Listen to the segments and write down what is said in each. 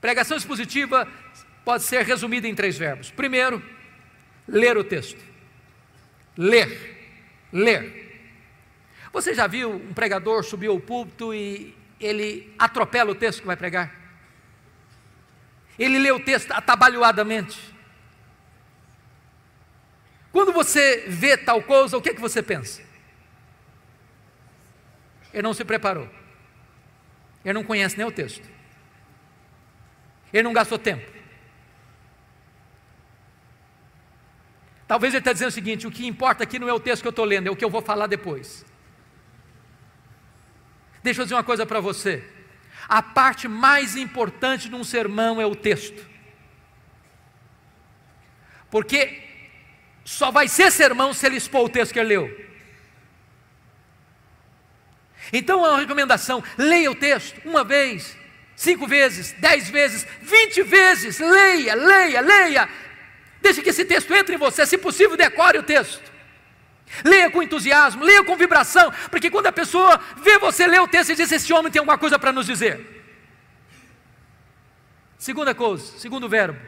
Pregação expositiva pode ser resumida em 3 verbos. Primeiro, ler o texto. Ler. Você já viu um pregador subir ao púlpito e ele atropela o texto que vai pregar? Ele lê o texto atabalhoadamente. Quando você vê tal coisa, o que é que você pensa? Ele não se preparou. Ele não conhece nem o texto. Ele não gastou tempo. Talvez ele está dizendo o seguinte: o que importa aqui não é o texto que eu estou lendo, é o que eu vou falar depois. Deixa eu dizer uma coisa para você. A parte mais importante de um sermão é o texto. Porque só vai ser sermão se ele expor o texto que ele leu. Então é uma recomendação: leia o texto 1 vez, 5 vezes, 10 vezes, 20 vezes, leia, deixe que esse texto entre em você, se possível decore o texto, leia com entusiasmo, leia com vibração, porque quando a pessoa vê você ler o texto e diz: esse homem tem alguma coisa para nos dizer. Segunda coisa, segundo verbo,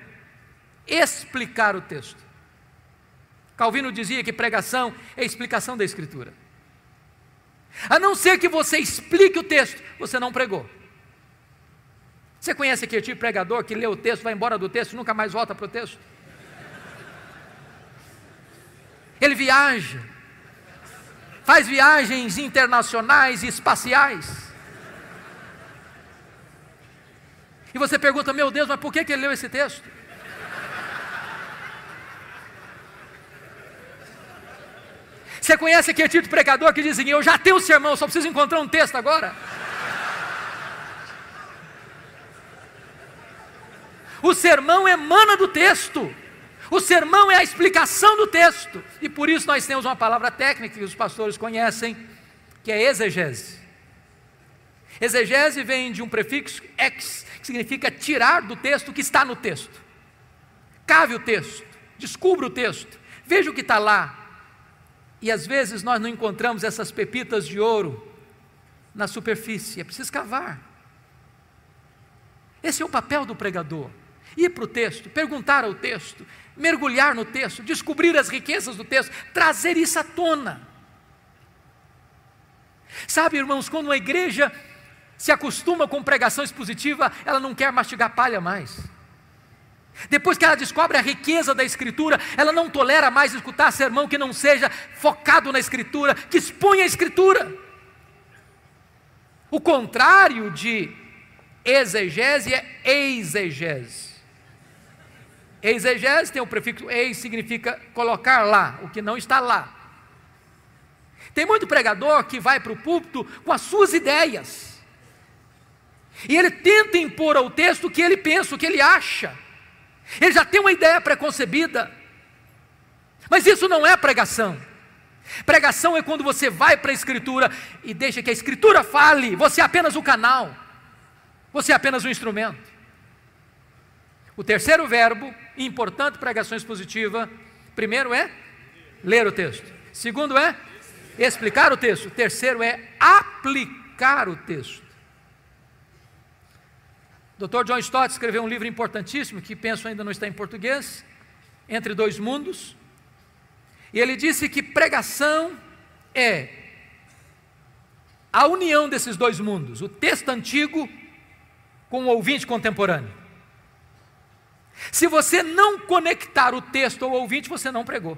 explicar o texto. Calvino dizia que pregação é explicação da Escritura. A não ser que você explique o texto, você não pregou. Você conhece aquele tipo de pregador que lê o texto, vai embora do texto e nunca mais volta para o texto? Ele viaja, faz viagens internacionais e espaciais. E você pergunta: meu Deus, mas por que ele leu esse texto? Você conhece aquele tipo de pregador que diz assim: eu já tenho o sermão, só preciso encontrar um texto agora? O sermão emana do texto. O sermão é a explicação do texto. E por isso nós temos uma palavra técnica que os pastores conhecem, que é exegese. Exegese vem de um prefixo ex, que significa tirar do texto o que está no texto. Cave o texto, descubra o texto, veja o que está lá. E às vezes nós não encontramos essas pepitas de ouro na superfície, é preciso cavar. Esse é o papel do pregador: ir para o texto, perguntar ao texto, mergulhar no texto, descobrir as riquezas do texto, trazer isso à tona. Sabe, irmãos, quando uma igreja se acostuma com pregação expositiva, ela não quer mastigar palha mais. Depois que ela descobre a riqueza da Escritura, ela não tolera mais escutar sermão que não seja focado na Escritura, que exponha a Escritura. O contrário de exegese é exegese. Exegese tem o prefixo eis, significa colocar lá, o que não está lá. Tem muito pregador que vai para o púlpito com as suas ideias, e ele tenta impor ao texto o que ele pensa, o que ele acha. Ele já tem uma ideia preconcebida, mas isso não é pregação. Pregação é quando você vai para a Escritura e deixa que a Escritura fale, você é apenas o canal, você é apenas um instrumento. O terceiro verbo, importante pregação expositiva: primeiro é ler o texto, segundo é explicar o texto, terceiro é aplicar o texto. Dr. John Stott escreveu um livro importantíssimo, que penso ainda não está em português, Entre Dois Mundos, e ele disse que pregação é a união desses dois mundos, o texto antigo com o ouvinte contemporâneo. Se você não conectar o texto ao ouvinte, você não pregou.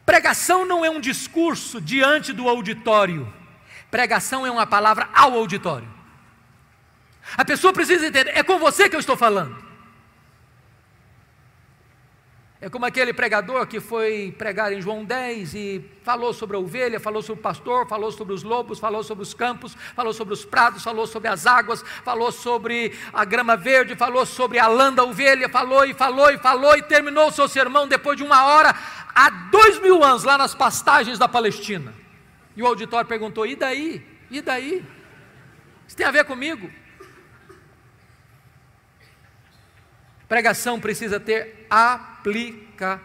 Pregação não é um discurso diante do auditório. Pregação é uma palavra ao auditório. A pessoa precisa entender: é com você que eu estou falando. É como aquele pregador que foi pregar em João 10 e falou sobre a ovelha, falou sobre o pastor, falou sobre os lobos, falou sobre os campos, falou sobre os prados, falou sobre as águas, falou sobre a grama verde, falou sobre a lã da ovelha, falou e terminou o seu sermão depois de 1 hora, há 2000 anos, lá nas pastagens da Palestina. E o auditório perguntou: e daí? E daí? Isso tem a ver comigo? Pregação precisa ter aplicação.